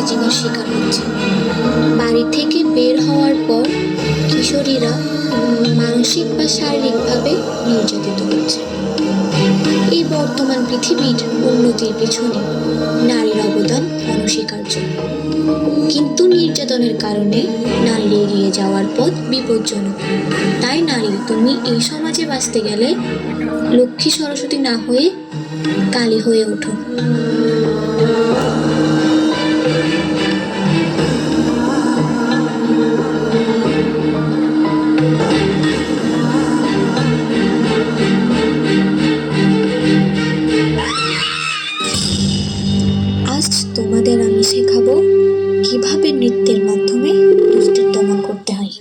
র্যাগিংয়ের শিকার হচ্ছে। বাড়ি থেকে বের হওয়ার পর কিশোরীরা মানসিক বা শারীরিকভাবে নির্যাতিত হচ্ছে। এই বর্তমান পৃথিবীর উন্নতির পিছনে নারীর অবদান অনস্বীকার্য, কিন্তু নির্যাতনের কারণে নারীর এগিয়ে যাওয়ার পথ বিপজ্জনক। তাই নারী, তুমি এই সমাজে বাঁচতে গেলে লক্ষ্মী সরস্বতী না হয়ে কালী হয়ে ওঠো। আজ তোমাদের আমি শেখাবো কিভাবে নৃত্যের মাধ্যমে দুষ্টের দমন করতে হয়।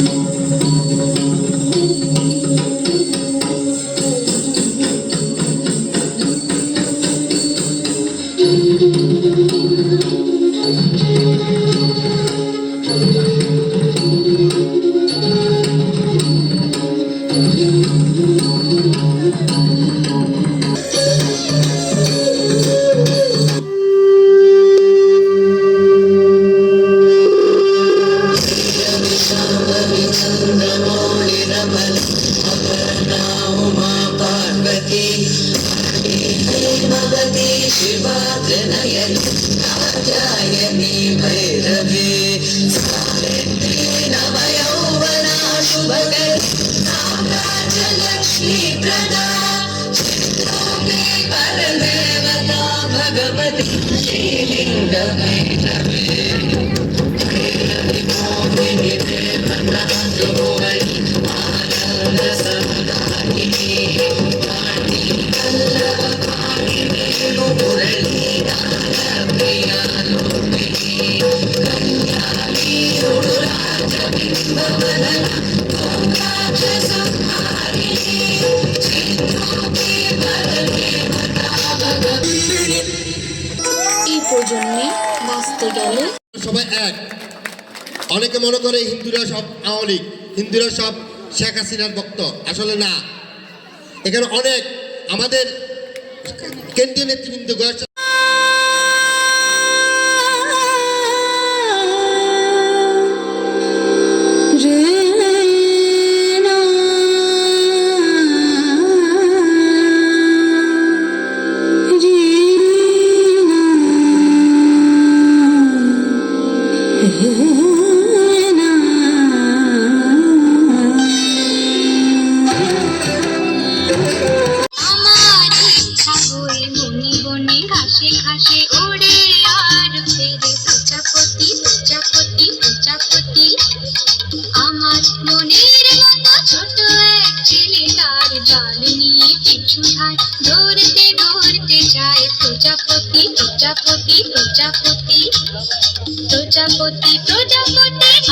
এই প্রজন্মে বাঁচতে গেলে সবাই এক। অনেকে মনে করে হিন্দুরা সব আওয়ামী লীগ, হিন্দুরা সব শেখ হাসিনার ভক্ত। আসলে না, এখানে অনেক আমাদের কেন্দ্রীয় নেতৃবৃন্দ প্রজাপতি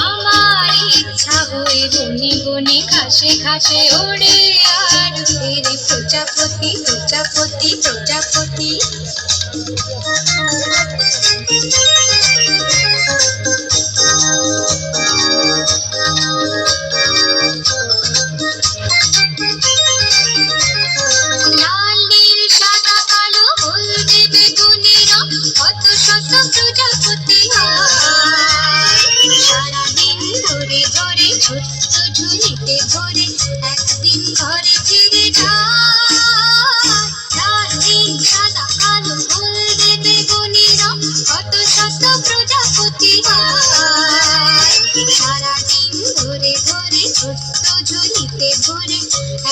আমার ইচ্ছা হয়ে বনে বনে ঘাসে ঘাসে ওড়ে আর ফেরে প্রজাপতি প্রজাপতি প্রজাপতি। লাল নীল সাদা কালো হলদে বেগুনি রং কত শত প্রজাপতি সারাদিন ধরে ধরে ছোট্ট ঝুলিতে ধরে একদিন ঘরে ফিরে যায়। লাল নীল সাদা কালো হলদে বেগুনি রং কত শত প্রজাপতি সারাদিন ধরে ধরে ছোট্ট ঝুলিতে ধরে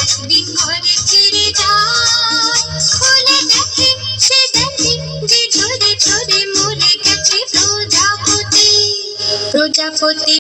একদিন ঘরে ফিরে যায়। খুলে দেখে সে দেখে যে ঝরে ঝরে মরে গেছে প্রজাপতি প্রজাপতি।